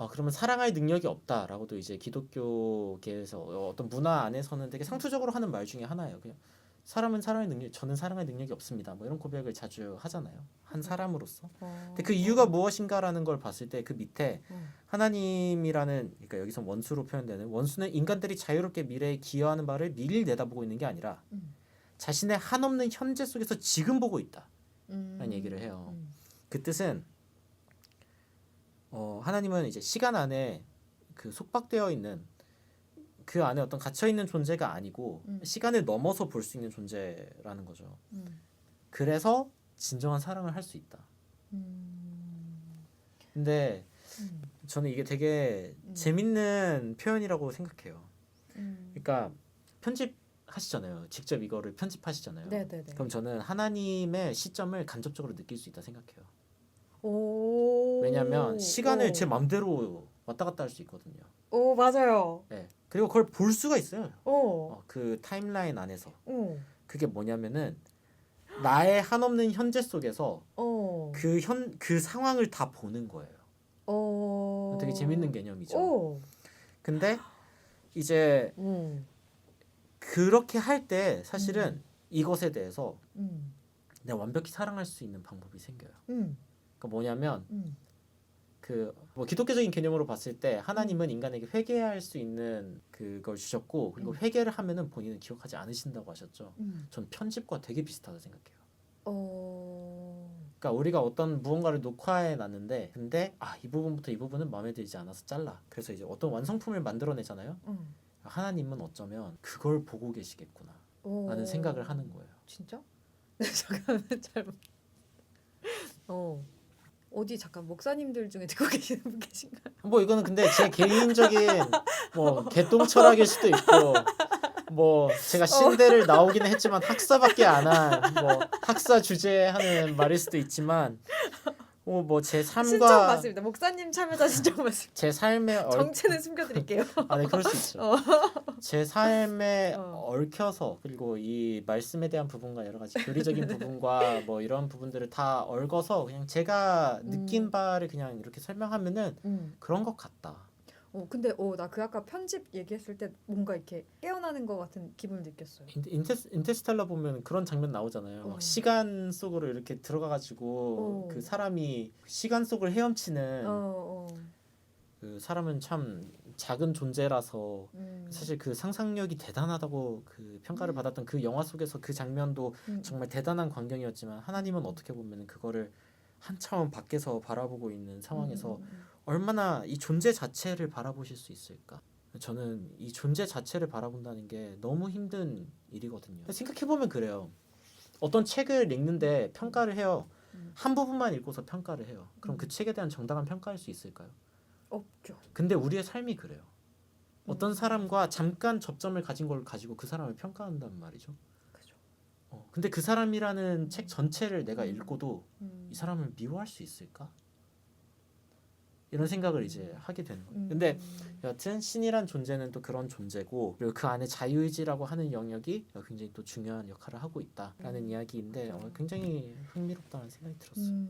그러면 사랑할 능력이 없다라고도 이제 기독교계에서 어떤 문화 안에서는 되게 상투적으로 하는 말 중에 하나예요. 그냥 저는 사랑할 능력이 없습니다. 뭐 이런 고백을 자주 하잖아요. 한 사람으로서. 근데 그 이유가 무엇인가라는 걸 봤을 때 그 밑에 하나님이라는 그러니까 여기서 원수로 표현되는 원수는 인간들이 자유롭게 미래에 기여하는 바를 미리 내다보고 있는 게 아니라 자신의 한없는 현재 속에서 지금 보고 있다. 라는 얘기를 해요. 그 뜻은 하나님은 이제 시간 안에 그 속박되어 있는 그 안에 어떤 갇혀 있는 존재가 아니고 시간을 넘어서 볼 수 있는 존재라는 거죠. 그래서 진정한 사랑을 할 수 있다. 근데 저는 이게 되게 재밌는 표현이라고 생각해요. 그러니까 편집하시잖아요. 직접 이거를 편집하시잖아요. 네네네. 그럼 저는 하나님의 시점을 간접적으로 느낄 수 있다 생각해요. 왜냐하면 시간을 제 맘대로 왔다 갔다 할 수 있거든요. 오 맞아요. 네. 그리고 그걸 볼 수가 있어요. 그 타임라인 안에서. 그게 뭐냐면은 나의 한없는 현재 속에서 그 상황을 다 보는 거예요. 되게 재밌는 개념이죠. 근데 이제 그렇게 할 때 사실은 이것에 대해서 내가 완벽히 사랑할 수 있는 방법이 생겨요. 그러니까 뭐냐면 뭐 기독교적인 개념으로 봤을 때 하나님은 인간에게 회개할 수 있는 그걸 주셨고 그리고 회개를 하면은 본인은 기억하지 않으신다고 하셨죠. 전 편집과 되게 비슷하다 생각해요. 그러니까 우리가 어떤 무언가를 녹화해 놨는데 근데 이 부분부터 이 부분은 마음에 들지 않아서 잘라. 그래서 이제 어떤 완성품을 만들어내잖아요. 하나님은 어쩌면 그걸 보고 계시겠구나 라는 생각을 하는 거예요. 진짜? 잠깐만 잘못. 어디 잠깐 목사님들 중에 듣고 계시는 분 계신가요? 뭐 이거는 근데 제 개인적인 뭐 개똥 철학일 수도 있고 뭐 제가 신대를 나오기는 했지만 학사밖에 안 한 뭐 학사 주제하는 말일 수도 있지만 뭐 제 신청 삶과 받습니다. 목사님 참여자 신청 받습니다. 제 삶에 정체는 숨겨드릴게요. 네, 그럴 수 있죠. 제 삶에 얽혀서 그리고 이 말씀에 대한 부분과 여러 가지 교리적인 부분과 뭐 이런 부분들을 다 얽어서 그냥 제가 느낀 바를 그냥 이렇게 설명하면은 그런 것 같다. 근데 나 그 아까 편집 얘기했을 때 뭔가 이렇게 깨어나는 것 같은 기분을 느꼈어요. 인터스텔라 보면 그런 장면 나오잖아요. 막 시간 속으로 이렇게 들어가가지고 그 사람이 시간 속을 헤엄치는 그 사람은 참 작은 존재라서 음. 사실 그 상상력이 대단하다고 그 평가를 받았던 그 영화 속에서 그 장면도 음. 정말 대단한 광경이었지만 하나님은 어떻게 보면 그거를 한 차원 밖에서 바라보고 있는 상황에서 얼마나 이 존재 자체를 바라보실 수 있을까? 저는 이 존재 자체를 바라본다는 게 너무 힘든 일이거든요. 생각해보면 그래요. 어떤 책을 읽는데 평가를 해요. 한 부분만 읽고서 평가를 해요. 그럼 그 책에 대한 정당한 평가일 수 있을까요? 없죠. 근데 우리의 삶이 그래요. 어떤 사람과 잠깐 접점을 가진 걸 가지고 그 사람을 평가한단 말이죠. 그죠. 근데 그 사람이라는 책 전체를 내가 읽고도 음. 이 사람을 미워할 수 있을까? 이런 생각을 이제 하게 되는 거예요. 음. 근데 여하튼 신이란 존재는 또 그런 존재고 그리고 그 안에 자유의지라고 하는 영역이 굉장히 또 중요한 역할을 하고 있다라는 이야기인데 굉장히 흥미롭다는 생각이 들었어요.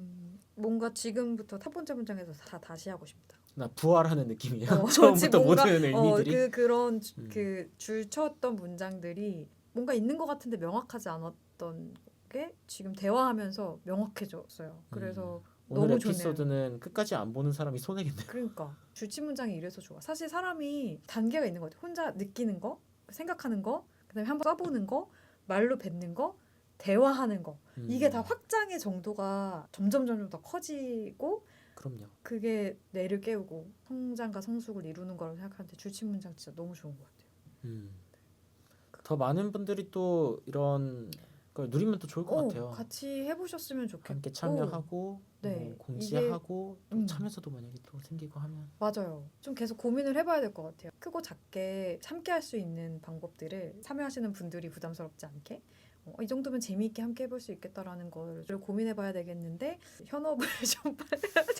뭔가 지금부터 첫 번째 문장에서 다 다시 하고 싶다. 나 부활하는 느낌이에요. 지금 처음부터 뭔가, 모든 의미들이 그런 그 줄쳤던 문장들이 뭔가 있는 것 같은데 명확하지 않았던 게 지금 대화하면서 명확해졌어요. 그래서 오늘 너무 좋네요. 에피소드는 끝까지 안 보는 사람이 손해겠네요. 그러니까 줄친 문장이 이래서 좋아. 사실 사람이 단계가 있는 것 같아. 혼자 느끼는 거, 생각하는 거, 그다음에 한번 써보는 거, 말로 뱉는 거, 대화하는 거. 이게 다 확장의 정도가 점점 더 커지고 그럼요. 그게 뇌를 깨우고 성장과 성숙을 이루는 거라고 생각하는데 줄친 문장 진짜 너무 좋은 것 같아요. 더 많은 분들이 또 이런 걸 누리면 또 좋을 것 같아요. 같이 해보셨으면 좋겠고 함께 참여하고 네, 뭐 공지하고 또 음. 참여자도 만약에 또 생기고 하면 맞아요. 좀 계속 고민을 해봐야 될 것 같아요. 크고 작게 함께 할 수 있는 방법들을 참여하시는 분들이 부담스럽지 않게 이 정도면 재미있게 함께 해볼 수 있겠다라는 걸 고민해봐야 되겠는데 현업을 좀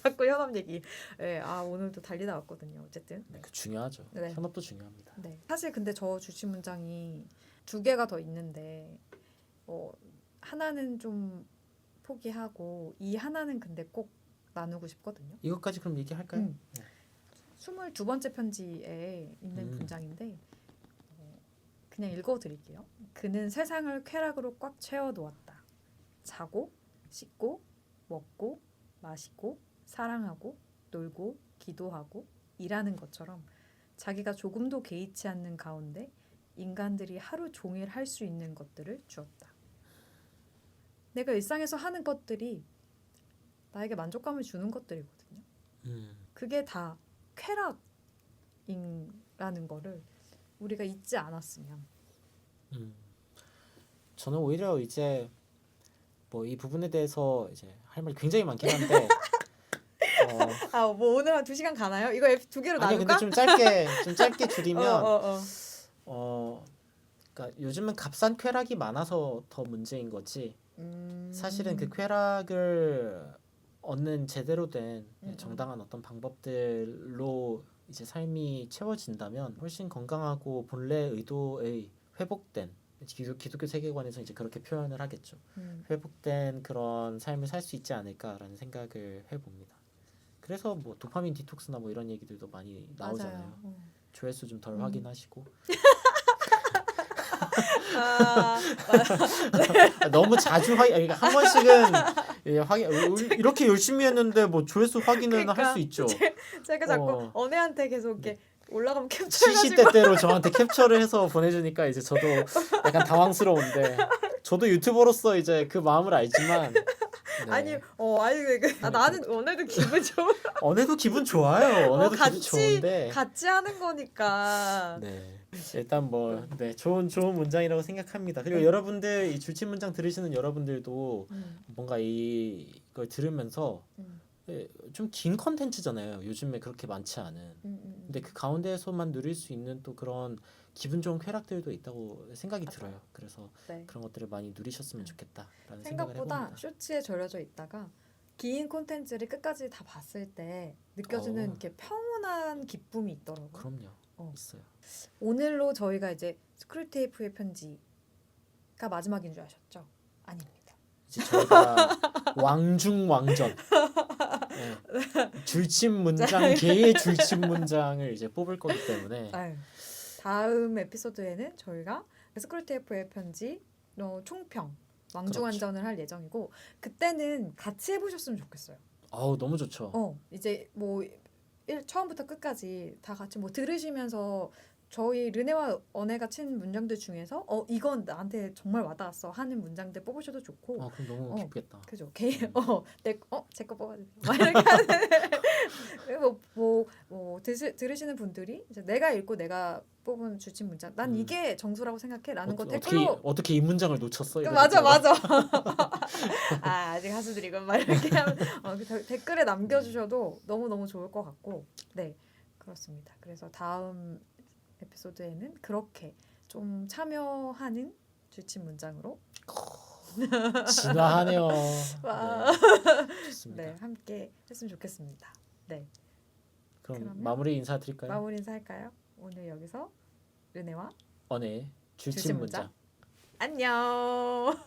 자꾸 현업 얘기. 네, 오늘도 달리다 왔거든요. 어쨌든 네, 그 중요하죠. 네. 현업도 중요합니다. 네. 사실 근데 저 주치 문장이 2개가 더 있는데 하나는 좀 포기하고 이 하나는 근데 꼭 나누고 싶거든요. 이것까지 그럼 얘기할까요? 네. 22번째 편지에 있는 문장인데 그냥 읽어드릴게요. 그는 세상을 쾌락으로 꽉 채워 놓았다. 자고, 씻고, 먹고, 마시고, 사랑하고, 놀고, 기도하고, 일하는 것처럼 자기가 조금도 개의치 않는 가운데 인간들이 하루 종일 할 수 있는 것들을 주었다. 내가 일상에서 하는 것들이 나에게 만족감을 주는 것들이거든요. 그게 다 쾌락이라는 거를 우리가 잊지 않았으면. 저는 오히려 이제 뭐 이 부분에 대해서 이제 할 말이 굉장히 많긴 한데 뭐 오늘 한 2시간 가나요? 이거 2개로 아니 나눌까? 근데 좀 짧게 줄이면 그러니까 요즘은 값싼 쾌락이 많아서 더 문제인 거지. 사실은 그 쾌락을 얻는 제대로 된 정당한 어떤 방법들로 이제 삶이 채워진다면 훨씬 건강하고 본래 의도의 회복된 기독교 세계관에서 이제 그렇게 표현을 하겠죠. 회복된 그런 삶을 살 수 있지 않을까라는 생각을 해봅니다. 그래서 뭐 도파민 디톡스나 뭐 이런 얘기들도 많이 나오잖아요. 조회수 좀 덜 확인하시고. 너무 자주 그러니까 한 번씩은 확인 이렇게 열심히 했는데 뭐 조회수 확인은 그러니까 할 수 있죠. 제가 자꾸 언혜한테 계속 이렇게 올라가면 캡처해가지고 시시때때로 저한테 캡처를 해서 보내주니까 이제 저도 약간 당황스러운데 저도 유튜버로서 이제 그 마음을 알지만 네. 아니 나는 오늘도 기분 좋아. 언해도 기분 좋아요. 언해도 기분 좋은데 같이 하는 거니까. 네. 일단 뭐 좋은 문장이라고 생각합니다. 그리고 여러분들 이 줄친 문장 들으시는 여러분들도 뭔가 이걸 들으면서 좀 긴 컨텐츠잖아요. 요즘에 그렇게 많지 않은. 근데 그 가운데에서만 누릴 수 있는 또 그런 기분 좋은 쾌락들도 있다고 생각이 들어요. 그래서 그런 것들을 많이 누리셨으면 좋겠다라는 생각을 해봅니다. 생각보다 쇼츠에 절여져 있다가 긴 콘텐츠를 끝까지 다 봤을 때 느껴지는 이렇게 평온한 기쁨이 있더라고요. 그럼요. 있어요. 오늘로 저희가 이제 스크류테이프의 편지가 마지막인 줄 아셨죠? 아닙니다. 이제 저희가 왕중왕전 줄친 문장 개의 줄친 문장을 이제 뽑을 거기 때문에 다음 에피소드에는 저희가 스크류테이프의 편지 총평 왕중왕전을 할 예정이고 그때는 같이 해보셨으면 좋겠어요. 너무 좋죠. 이제 뭐 처음부터 끝까지 다 같이 뭐 들으시면서 저희 르네와 언해가 친 문장들 중에서 이건 나한테 정말 와닿았어 하는 문장들 뽑으셔도 좋고 그럼 너무 기쁘겠다. 그죠. 개인 제 거 뽑아주세요. 막 이렇게 하는 들으시는 분들이 이제 내가 읽고 내가 뽑은 주친 문장 난 이게 정수라고 생각해라는 거 댓글로 어떻게 이 문장을 놓쳤어? 이런 맞아 댓글로. 아직 하수들이건 막 이렇게 하면 댓글에 남겨주셔도 너무 좋을 것 같고 네 그렇습니다. 그래서 다음 에피소드에는 그렇게 좀 참여하는 주친 문장으로 진화하네요. 와. 네, 좋습니다. 네 함께 했으면 좋겠습니다. 네 그럼 그러면 마무리 인사드릴까요? 마무리 인사할까요? 오늘 여기서 르네와 언의 줄친 줄친 문장. 안녕.